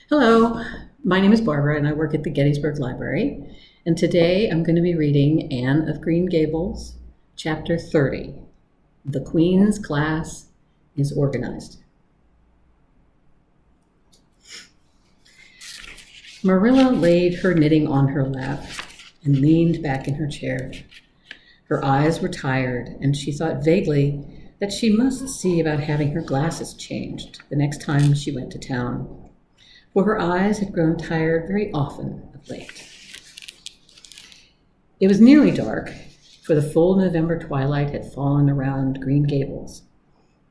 Hello, my name is Barbara and I work at the Gettysburg Library. And today I'm going to be reading Anne of Green Gables, Chapter 30. The Queen's Class is Organized. Marilla laid her knitting on her lap and leaned back in her chair. Her eyes were tired and she thought vaguely that she must see about having her glasses changed the next time she went to town, for her eyes had grown tired very often of late. It was nearly dark, for the full November twilight had fallen around Green Gables,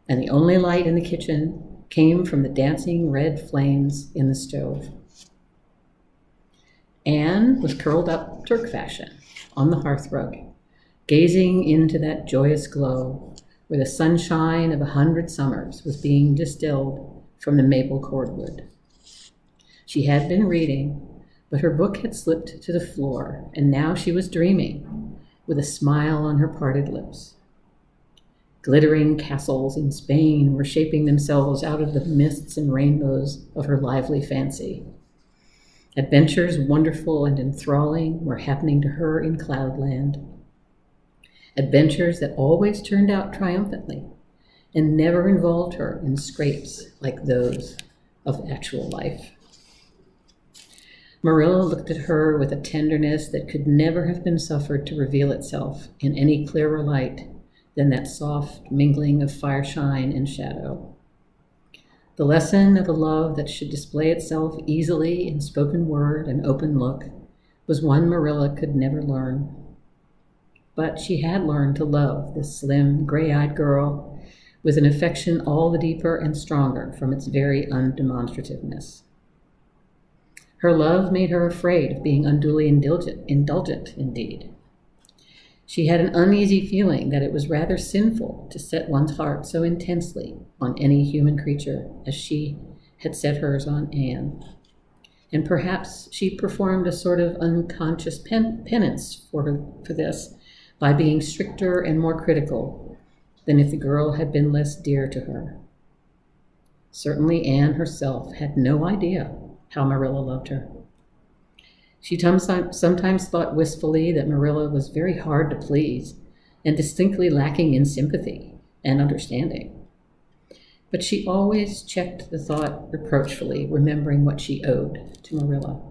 and the only light in the kitchen came from the dancing red flames in the stove. Anne was curled up Turk fashion on the hearthrug, gazing into that joyous glow where the sunshine of 100 summers was being distilled from the maple cordwood. She had been reading, but her book had slipped to the floor, and now she was dreaming, with a smile on her parted lips. Glittering castles in Spain were shaping themselves out of the mists and rainbows of her lively fancy. Adventures wonderful and enthralling were happening to her in Cloudland. Adventures that always turned out triumphantly and never involved her in scrapes like those of actual life. Marilla looked at her with a tenderness that could never have been suffered to reveal itself in any clearer light than that soft mingling of fireshine and shadow. The lesson of a love that should display itself easily in spoken word and open look was one Marilla could never learn. But she had learned to love this slim, gray-eyed girl with an affection all the deeper and stronger from its very undemonstrativeness. Her love made her afraid of being unduly indulgent indeed. She had an uneasy feeling that it was rather sinful to set one's heart so intensely on any human creature as she had set hers on Anne. And perhaps she performed a sort of unconscious penance for this by being stricter and more critical than if the girl had been less dear to her. Certainly Anne herself had no idea how Marilla loved her. She sometimes thought wistfully that Marilla was very hard to please and distinctly lacking in sympathy and understanding. But she always checked the thought reproachfully, remembering what she owed to Marilla.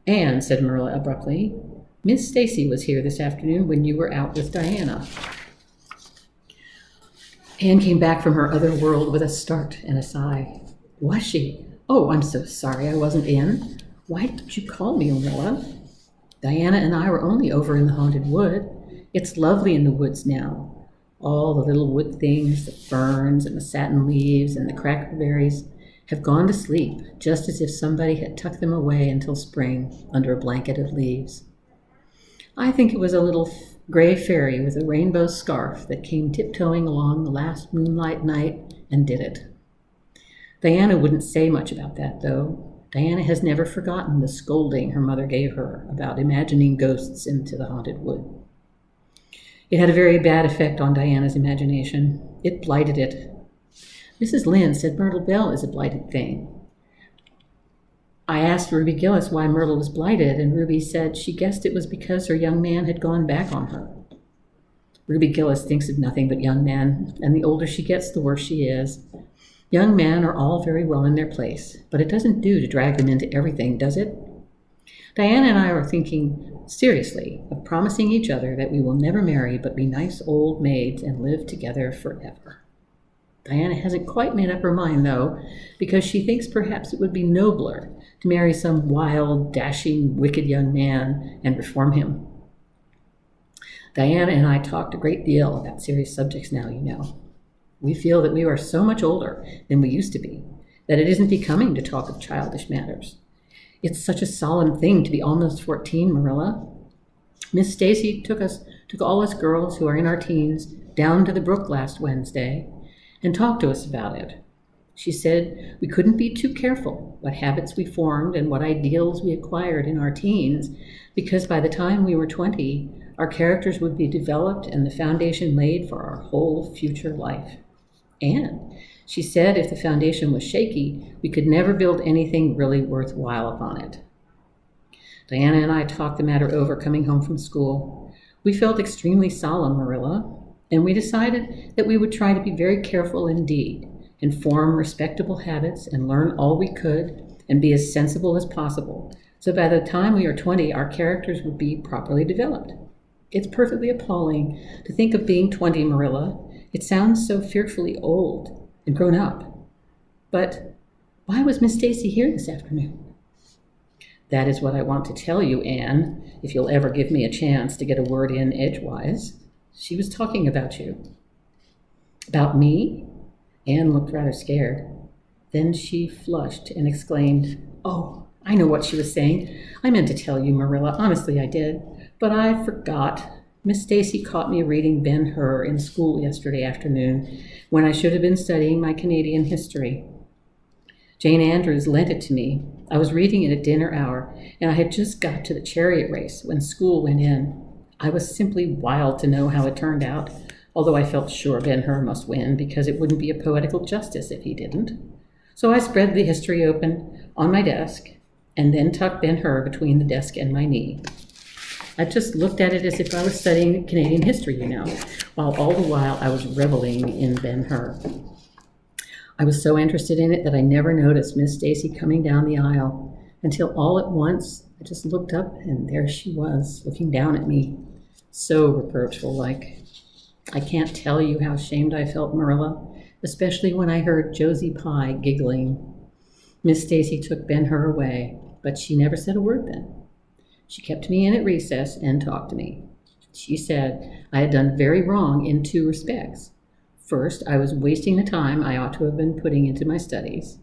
"Anne," said Marilla abruptly, "Miss Stacy was here this afternoon when you were out with Diana." Anne came back from her other world with a start and a sigh. "Was she? Oh, I'm so sorry I wasn't in. Why didn't you call me, Marilla? Diana and I were only over in the haunted wood. It's lovely in the woods now. All the little wood things, the ferns and the satin leaves and the crackberries have gone to sleep, just as if somebody had tucked them away until spring under a blanket of leaves. I think it was a little gray fairy with a rainbow scarf that came tiptoeing along the last moonlight night and did it. Diana wouldn't say much about that, though. Diana has never forgotten the scolding her mother gave her about imagining ghosts into the haunted wood. It had a very bad effect on Diana's imagination. It blighted it. Mrs. Lynde said Myrtle Bell is a blighted thing. I asked Ruby Gillis why Myrtle was blighted, and Ruby said she guessed it was because her young man had gone back on her. Ruby Gillis thinks of nothing but young men, and the older she gets, the worse she is. Young men are all very well in their place, but it doesn't do to drag them into everything, does it? Diana and I are thinking seriously of promising each other that we will never marry but be nice old maids and live together forever. Diana hasn't quite made up her mind, though, because she thinks perhaps it would be nobler to marry some wild, dashing, wicked young man and reform him. Diana and I talked a great deal about serious subjects now, you know. We feel that we are so much older than we used to be, that it isn't becoming to talk of childish matters. It's such a solemn thing to be almost 14, Marilla. Miss Stacy took all us girls who are in our teens down to the brook last Wednesday and talked to us about it. She said we couldn't be too careful what habits we formed and what ideals we acquired in our teens, because by the time we were 20, our characters would be developed and the foundation laid for our whole future life. Anne. She said if the foundation was shaky, we could never build anything really worthwhile upon it. Diana and I talked the matter over coming home from school. We felt extremely solemn, Marilla, and we decided that we would try to be very careful indeed and form respectable habits and learn all we could and be as sensible as possible. So by the time we are 20, our characters would be properly developed. It's perfectly appalling to think of being 20, Marilla. It sounds so fearfully old and grown up. But why was Miss Stacy here this afternoon? That is what I want to tell you, Anne, if you'll ever give me a chance to get a word in edgewise. She was talking about you. About me? Anne looked rather scared. Then she flushed and exclaimed, "Oh, I know what she was saying. I meant to tell you, Marilla. Honestly, I did. But I forgot. Miss Stacy caught me reading Ben-Hur in school yesterday afternoon when I should have been studying my Canadian history. Jane Andrews lent it to me. I was reading it at dinner hour, and I had just got to the chariot race when school went in. I was simply wild to know how it turned out, although I felt sure Ben-Hur must win because it wouldn't be a poetical justice if he didn't. So I spread the history open on my desk and then tucked Ben-Hur between the desk and my knee. I just looked at it as if I was studying Canadian history, while all the while I was reveling in Ben-Hur. I was so interested in it that I never noticed Miss Stacy coming down the aisle until all at once I just looked up and there she was, looking down at me, so reproachful-like. I can't tell you how ashamed I felt, Marilla, especially when I heard Josie Pye giggling. Miss Stacy took Ben-Hur away, but she never said a word then. She kept me in at recess and talked to me. She said I had done very wrong in 2 respects. First, I was wasting the time I ought to have been putting into my studies.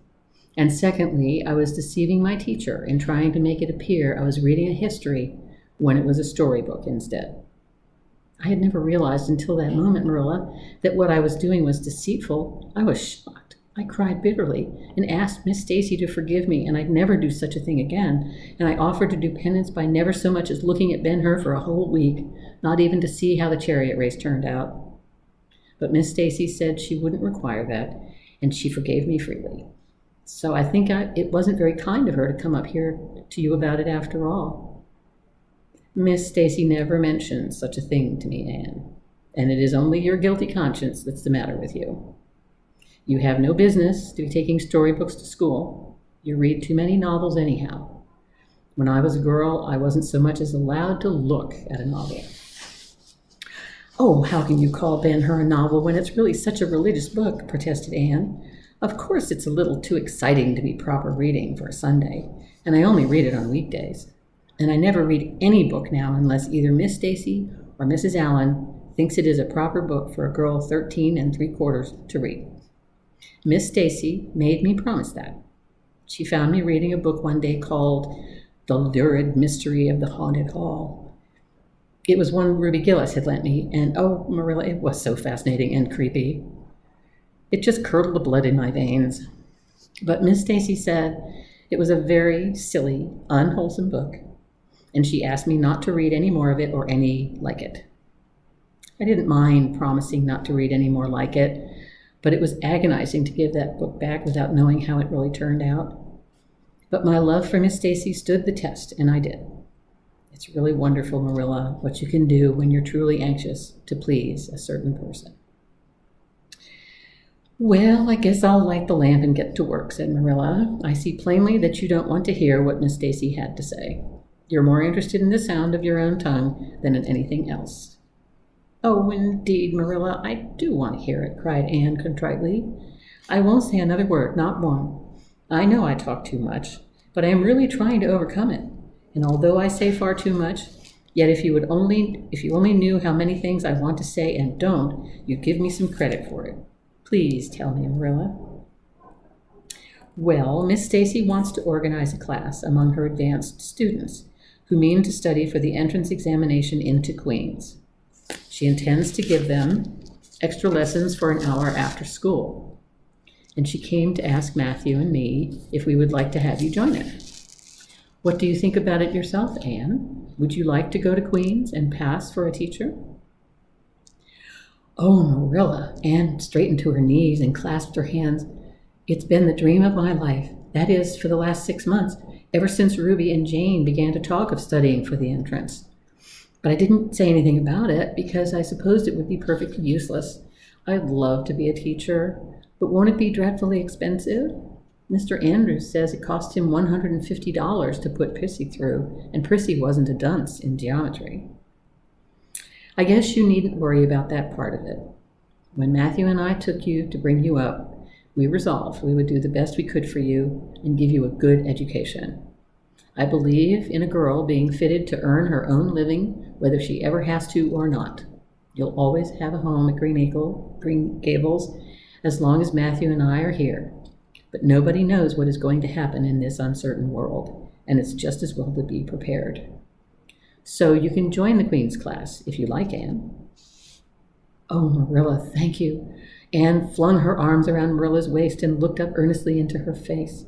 And secondly, I was deceiving my teacher in trying to make it appear I was reading a history when it was a storybook instead. I had never realized until that moment, Marilla, that what I was doing was deceitful. I was shocked. I cried bitterly and asked Miss Stacy to forgive me, and I'd never do such a thing again. And I offered to do penance by never so much as looking at Ben-Hur for a whole week, not even to see how the chariot race turned out. But Miss Stacy said she wouldn't require that, and she forgave me freely. So I think it wasn't very kind of her to come up here to you about it after all. Miss Stacy never mentioned such a thing to me, Anne, and it is only your guilty conscience that's the matter with you. You have no business to be taking storybooks to school. You read too many novels anyhow. When I was a girl, I wasn't so much as allowed to look at a novel. Oh, how can you call Ben-Hur a novel when it's really such a religious book, protested Anne. Of course it's a little too exciting to be proper reading for a Sunday, and I only read it on weekdays. And I never read any book now unless either Miss Stacy or Mrs. Allen thinks it is a proper book for a girl 13 3/4 to read. Miss Stacy made me promise that. She found me reading a book one day called The Lurid Mystery of the Haunted Hall. It was one Ruby Gillis had lent me, and oh, Marilla, it was so fascinating and creepy. It just curdled the blood in my veins. But Miss Stacy said it was a very silly, unwholesome book, and she asked me not to read any more of it or any like it. I didn't mind promising not to read any more like it, but it was agonizing to give that book back without knowing how it really turned out. But my love for Miss Stacy stood the test, and I did. It's really wonderful, Marilla, what you can do when you're truly anxious to please a certain person. Well, I guess I'll light the lamp and get to work, said Marilla. I see plainly that you don't want to hear what Miss Stacy had to say. You're more interested in the sound of your own tongue than in anything else. Oh, indeed, Marilla, I do want to hear it, cried Anne contritely. I won't say another word, not one. I know I talk too much, but I am really trying to overcome it. And although I say far too much, yet if you only knew how many things I want to say and don't, you'd give me some credit for it. Please tell me, Marilla. Well, Miss Stacy wants to organize a class among her advanced students who mean to study for the entrance examination into Queen's. She intends to give them extra lessons for an hour after school. And she came to ask Matthew and me if we would like to have you join her. What do you think about it yourself, Anne? Would you like to go to Queen's and pass for a teacher? Oh, Marilla. Anne straightened to her knees and clasped her hands. It's been the dream of my life. That is, for the last 6 months, ever since Ruby and Jane began to talk of studying for the entrance. But I didn't say anything about it because I supposed it would be perfectly useless. I'd love to be a teacher, but won't it be dreadfully expensive? Mr. Andrews says it cost him $150 to put Prissy through, and Prissy wasn't a dunce in geometry. I guess you needn't worry about that part of it. When Matthew and I took you to bring you up, we resolved we would do the best we could for you and give you a good education. I believe in a girl being fitted to earn her own living, whether she ever has to or not. You'll always have a home at Green Gables as long as Matthew and I are here. But nobody knows what is going to happen in this uncertain world, and it's just as well to be prepared. So you can join the Queen's class if you like, Anne. Oh, Marilla, thank you. Anne flung her arms around Marilla's waist and looked up earnestly into her face.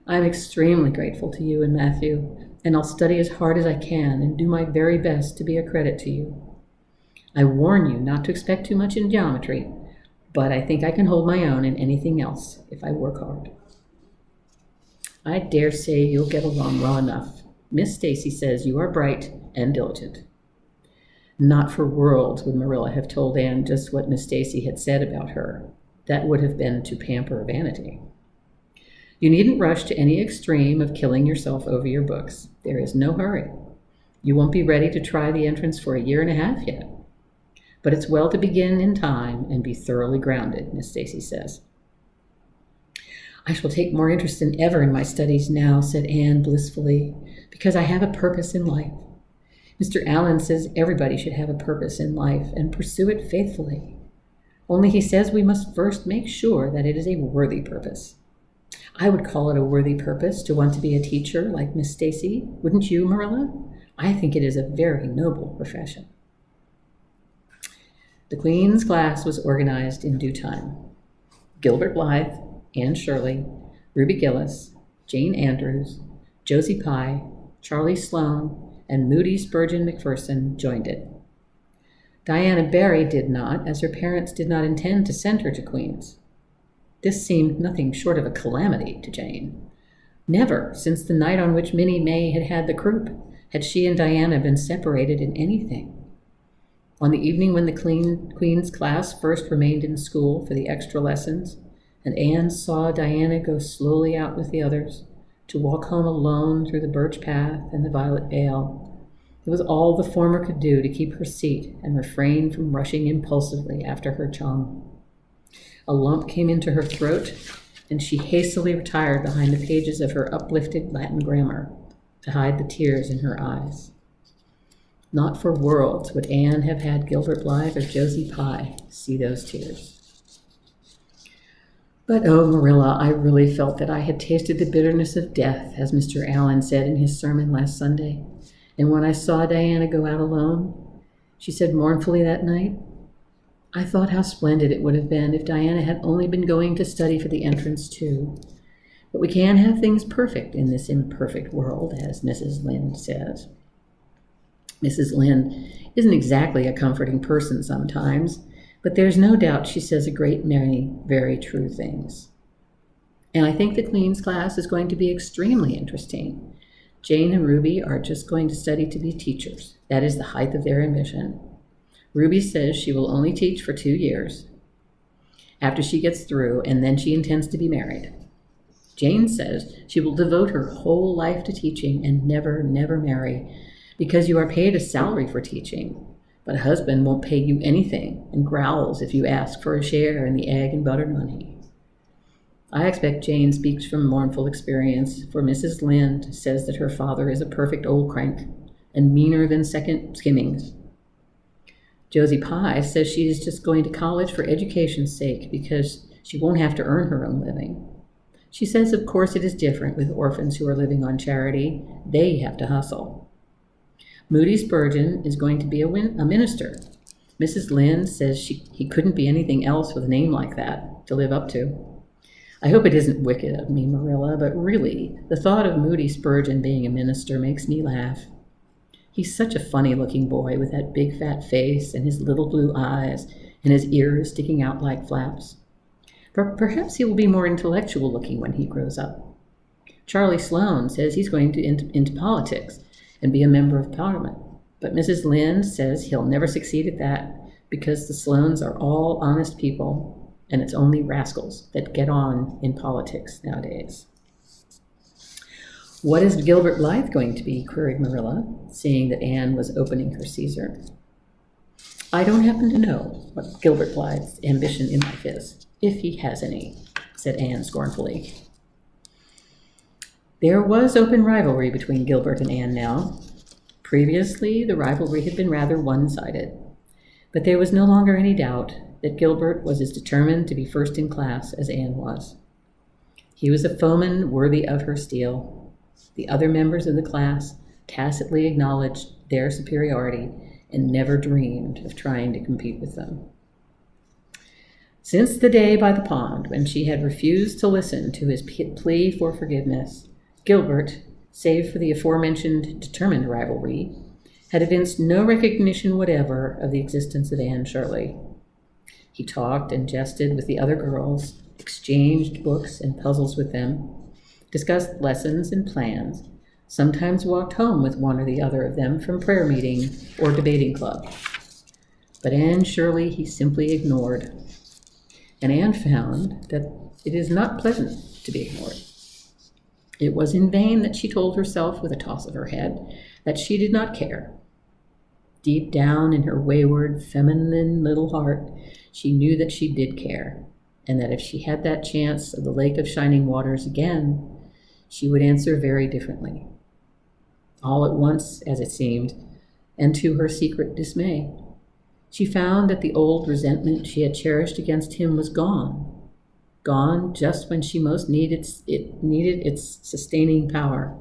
I'm extremely grateful to you and Matthew, and I'll study as hard as I can and do my very best to be a credit to you. I warn you not to expect too much in geometry, but I think I can hold my own in anything else if I work hard. I dare say you'll get along well enough. Miss Stacy says you are bright and diligent. Not for worlds would Marilla have told Anne just what Miss Stacy had said about her. That would have been to pamper vanity. You needn't rush to any extreme of killing yourself over your books. There is no hurry. You won't be ready to try the entrance for 1.5 years yet. But it's well to begin in time and be thoroughly grounded, Miss Stacy says. I shall take more interest than ever in my studies now, said Anne blissfully, because I have a purpose in life. Mr. Allen says everybody should have a purpose in life and pursue it faithfully. Only he says we must first make sure that it is a worthy purpose. I would call it a worthy purpose to want to be a teacher like Miss Stacy. Wouldn't you, Marilla? I think it is a very noble profession. The Queen's class was organized in due time. Gilbert Blythe, Anne Shirley, Ruby Gillis, Jane Andrews, Josie Pye, Charlie Sloane, and Moody Spurgeon McPherson joined it. Diana Barry did not, as her parents did not intend to send her to Queen's. This seemed nothing short of a calamity to Jane. Never, since the night on which Minnie May had had the croup, had she and Diana been separated in anything. On the evening when the Queen's class first remained in school for the extra lessons, and Anne saw Diana go slowly out with the others, to walk home alone through the birch path and the violet vale. It was all the former could do to keep her seat and refrain from rushing impulsively after her chum. A lump came into her throat, and she hastily retired behind the pages of her uplifted Latin grammar to hide the tears in her eyes. Not for worlds would Anne have had Gilbert Blythe or Josie Pye see those tears. But oh, Marilla, I really felt that I had tasted the bitterness of death, as Mr. Allen said in his sermon last Sunday. And when I saw Diana go out alone, she said mournfully that night, I thought how splendid it would have been if Diana had only been going to study for the entrance too. But we can't have things perfect in this imperfect world, as Mrs. Lynde says. Mrs. Lynde isn't exactly a comforting person sometimes, but there's no doubt she says a great many very true things. And I think the Queen's class is going to be extremely interesting. Jane and Ruby are just going to study to be teachers. That is the height of their ambition. Ruby says she will only teach for 2 years after she gets through, and then she intends to be married. Jane says she will devote her whole life to teaching and never marry, because you are paid a salary for teaching, but a husband won't pay you anything and growls if you ask for a share in the egg and butter money. I expect Jane speaks from mournful experience, for Mrs. Lynde says that her father is a perfect old crank and meaner than second skimmings. Josie Pye says she is just going to college for education's sake because she won't have to earn her own living. She says, of course, it is different with orphans who are living on charity. They have to hustle. Moody Spurgeon is going to be a minister. Mrs. Lynde says he couldn't be anything else with a name like that to live up to. I hope it isn't wicked of me, Marilla, but really, the thought of Moody Spurgeon being a minister makes me laugh. He's such a funny-looking boy with that big fat face and his little blue eyes and his ears sticking out like flaps. Perhaps he will be more intellectual looking when he grows up. Charlie Sloane says he's going to into politics and be a member of Parliament, but Mrs. Lynde says he'll never succeed at that because the Sloanes are all honest people, and it's only rascals that get on in politics nowadays. What is Gilbert Blythe going to be? Queried Marilla, seeing that Anne was opening her Caesar. I don't happen to know what Gilbert Blythe's ambition in life is, if he has any, said Anne scornfully. There was open rivalry between Gilbert and Anne now. Previously, the rivalry had been rather one-sided, but there was no longer any doubt that Gilbert was as determined to be first in class as Anne was. He was a foeman worthy of her steel. The other members of the class tacitly acknowledged their superiority and never dreamed of trying to compete with them. Since the day by the pond when she had refused to listen to his plea for forgiveness, Gilbert, save for the aforementioned determined rivalry, had evinced no recognition whatever of the existence of Anne Shirley. He talked and jested with the other girls, exchanged books and puzzles with them, discussed lessons and plans, sometimes walked home with one or the other of them from prayer meeting or debating club. But Anne Shirley he simply ignored, and Anne found that it is not pleasant to be ignored. It was in vain that she told herself with a toss of her head that she did not care. Deep down in her wayward, feminine little heart, she knew that she did care, and that if she had that chance of the Lake of Shining Waters again, she would answer very differently. All at once, as it seemed, and to her secret dismay, she found that the old resentment she had cherished against him was gone just when she most needed its sustaining power.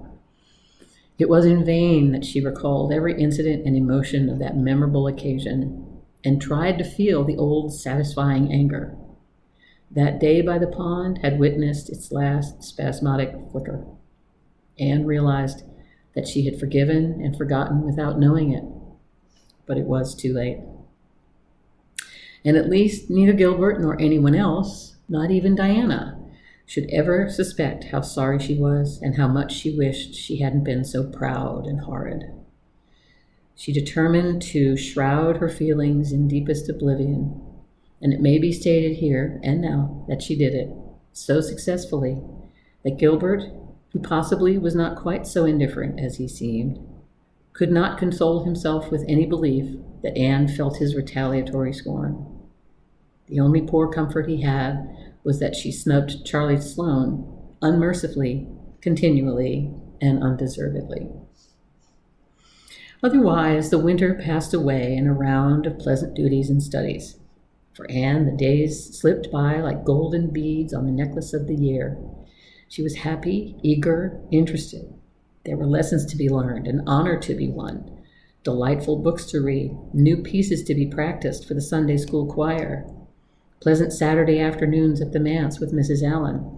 It was in vain that she recalled every incident and emotion of that memorable occasion and tried to feel the old satisfying anger. That day by the pond had witnessed its last spasmodic flicker. Anne realized that she had forgiven and forgotten without knowing it, but it was too late. And at least neither Gilbert nor anyone else, not even Diana, should ever suspect how sorry she was and how much she wished she hadn't been so proud and horrid. She determined to shroud her feelings in deepest oblivion, and it may be stated here and now that she did it so successfully that Gilbert, who possibly was not quite so indifferent as he seemed, could not console himself with any belief that Anne felt his retaliatory scorn. The only poor comfort he had was that she snubbed Charlie Sloane unmercifully, continually, and undeservedly. Otherwise, the winter passed away in a round of pleasant duties and studies. For Anne, the days slipped by like golden beads on the necklace of the year. She was happy, eager, interested. There were lessons to be learned, an honor to be won, delightful books to read, new pieces to be practiced for the Sunday school choir, pleasant Saturday afternoons at the manse with Mrs. Allen.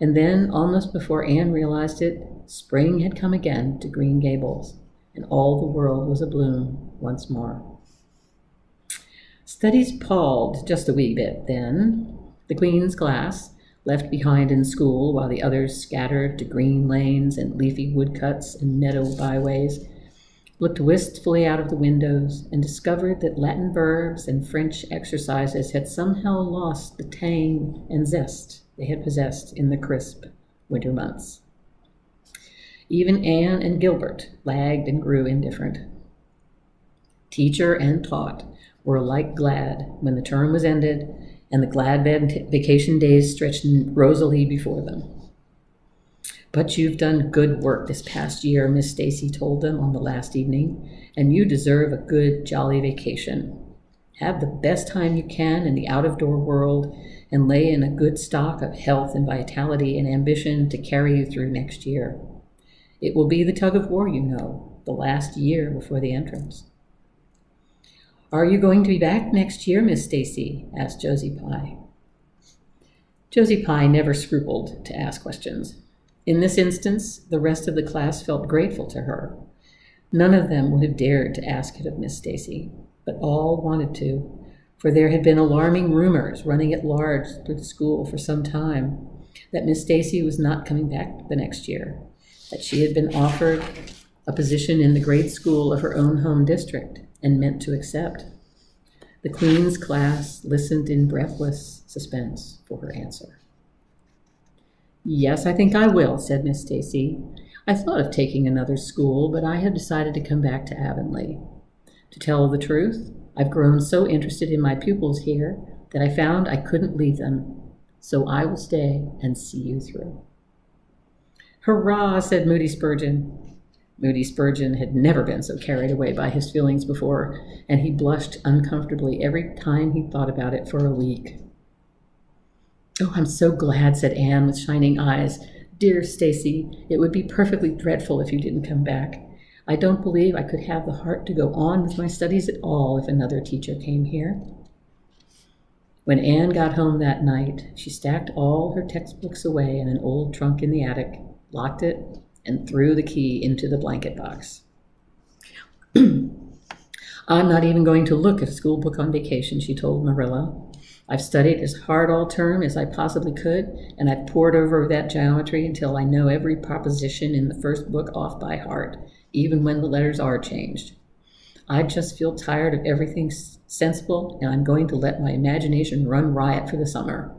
And then, almost before Anne realized it, spring had come again to Green Gables, and all the world was abloom once more. Studies palled just a wee bit then. The Queen's class, left behind in school while the others scattered to green lanes and leafy woodcuts and meadow byways, looked wistfully out of the windows and discovered that Latin verbs and French exercises had somehow lost the tang and zest they had possessed in the crisp winter months. Even Anne and Gilbert lagged and grew indifferent. Teacher and taught were alike glad when the term was ended and the glad vacation days stretched rosily before them. But you've done good work this past year, Miss Stacy told them on the last evening, and you deserve a good, jolly vacation. Have the best time you can in the out-of-door world and lay in a good stock of health and vitality and ambition to carry you through next year. It will be the tug of war, you know, the last year before the entrance. Are you going to be back next year, Miss Stacy? Asked Josie Pye. Josie Pye never scrupled to ask questions. In this instance, the rest of the class felt grateful to her. None of them would have dared to ask it of Miss Stacy, but all wanted to, For there had been alarming rumors running at large through the school for some time that Miss Stacy was not coming back the next year, that she had been offered a position in the grade school of her own home district and meant to accept. The Queen's class listened in breathless suspense for her answer. "Yes, I think I will," said Miss Stacy. "I thought of taking another school, but I have decided to come back to Avonlea. To tell the truth, I've grown so interested in my pupils here that I found I couldn't leave them, so I will stay and see you through." "Hurrah," said Moody Spurgeon. Moody Spurgeon had never been so carried away by his feelings before, and he blushed uncomfortably every time he thought about it for a week. "Oh, I'm so glad," said Anne with shining eyes. "Dear Stacy, it would be perfectly dreadful if you didn't come back. I don't believe I could have the heart to go on with my studies at all if another teacher came here." When Anne got home that night, she stacked all her textbooks away in an old trunk in the attic, locked it, and threw the key into the blanket box. "I'm not even going to look at a school book on vacation," she told Marilla. "I've studied as hard all term as I possibly could, and I've pored over that geometry until I know every proposition in the first book off by heart, even when the letters are changed. I just feel tired of everything sensible, and I'm going to let my imagination run riot for the summer."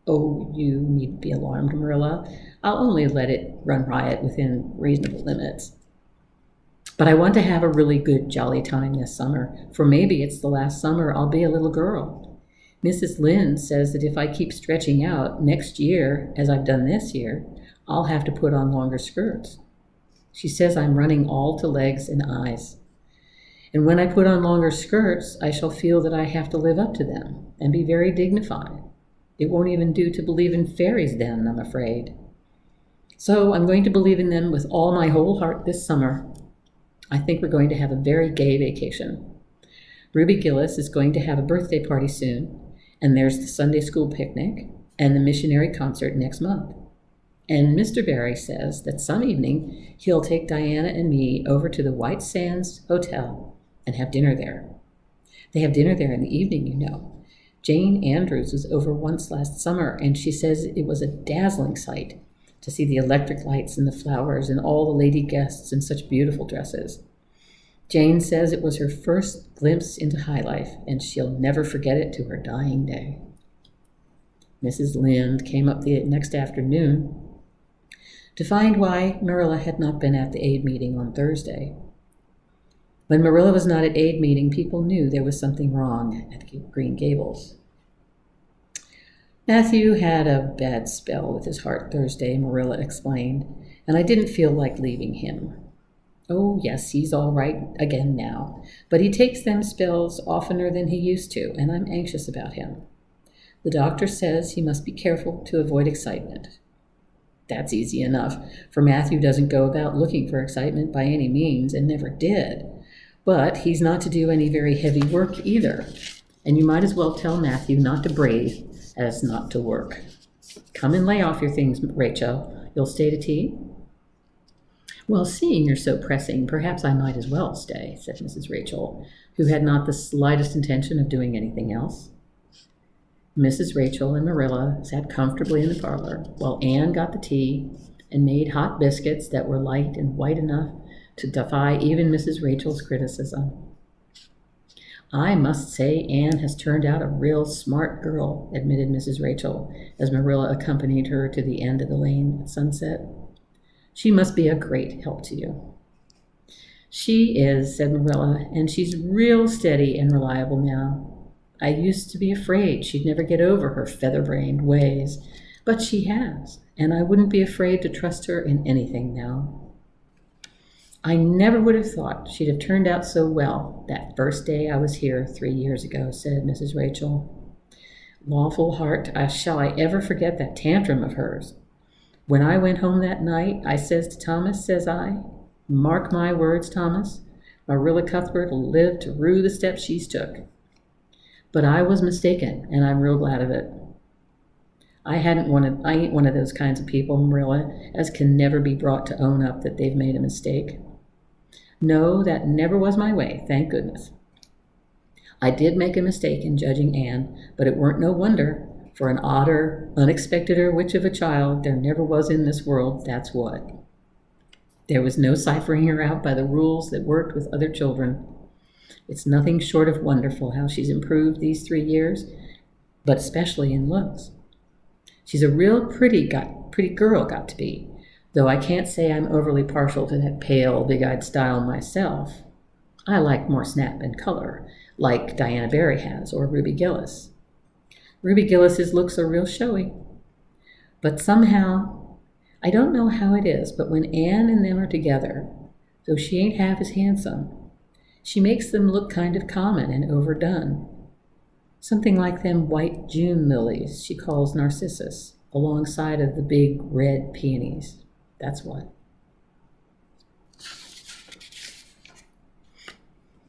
"Oh, you needn't be alarmed, Marilla. I'll only let it run riot within reasonable limits. But I want to have a really good, jolly time this summer, for maybe it's the last summer I'll be a little girl. Mrs. Lynde says that if I keep stretching out next year, as I've done this year, I'll have to put on longer skirts. She says I'm running all to legs and eyes. And when I put on longer skirts, I shall feel that I have to live up to them and be very dignified. It won't even do to believe in fairies then, I'm afraid. So I'm going to believe in them with all my whole heart this summer. I think we're going to have a very gay vacation. Ruby Gillis is going to have a birthday party soon, and there's the Sunday school picnic and the missionary concert next month. And Mr. Barry says that some evening he'll take Diana and me over to the White Sands Hotel and have dinner there. They have dinner there in the evening, you know. Jane Andrews was over once last summer, and she says it was a dazzling sight to see the electric lights and the flowers and all the lady guests in such beautiful dresses. Jane says it was her first glimpse into high life, and she'll never forget it to her dying day. Mrs. Lynde came up the next afternoon to find why Marilla had not been at the aid meeting on Thursday. When Marilla was not at aid meeting, people knew there was something wrong at Green Gables. "Matthew had a bad spell with his heart Thursday," Marilla explained, "and I didn't feel like leaving him. Oh, yes, he's all right again now, but he takes them spells oftener than he used to, and I'm anxious about him. The doctor says he must be careful to avoid excitement." That's easy enough, for Matthew doesn't go about looking for excitement by any means and never did. But he's not to do any very heavy work either, and you might as well tell Matthew not to brave as not to work. Come and lay off your things, Rachel. You'll stay to tea? "Well, seeing you're so pressing, perhaps I might as well stay," said Mrs. Rachel, who had not the slightest intention of doing anything else. Mrs. Rachel and Marilla sat comfortably in the parlor while Anne got the tea and made hot biscuits that were light and white enough to defy even Mrs. Rachel's criticism. "I must say Anne has turned out a real smart girl," admitted Mrs. Rachel as Marilla accompanied her to the end of the lane at sunset. "She must be a great help to you." "She is," said Marilla, "and she's real steady and reliable now. I used to be afraid she'd never get over her feather-brained ways, but she has, and I wouldn't be afraid to trust her in anything now." "I never would have thought she'd have turned out so well that first day I was here 3 years ago," said Mrs. Rachel. "Lawful heart, shall I ever forget that tantrum of hers? When I went home that night, I says to Thomas, says I, 'Mark my words, Thomas, Marilla Cuthbert'll live to rue the steps she's took.' But I was mistaken, and I'm real glad of it. I ain't one of those kinds of people, Marilla, as can never be brought to own up that they've made a mistake. No, that never was my way, thank goodness. I did make a mistake in judging Anne, but it weren't no wonder. For an odder, unexpecteder witch of a child there never was in this world, that's what. There was no ciphering her out by the rules that worked with other children. It's nothing short of wonderful how she's improved these 3 years, but especially in looks. She's a real pretty girl got to be, though I can't say I'm overly partial to that pale, big-eyed style myself. I like more snap and color, like Diana Barry has, or Ruby Gillis. Ruby Gillis's looks are real showy. But somehow, I don't know how it is, but when Anne and them are together, though she ain't half as handsome, she makes them look kind of common and overdone. Something like them white June lilies she calls narcissus, alongside of the big red peonies. That's what.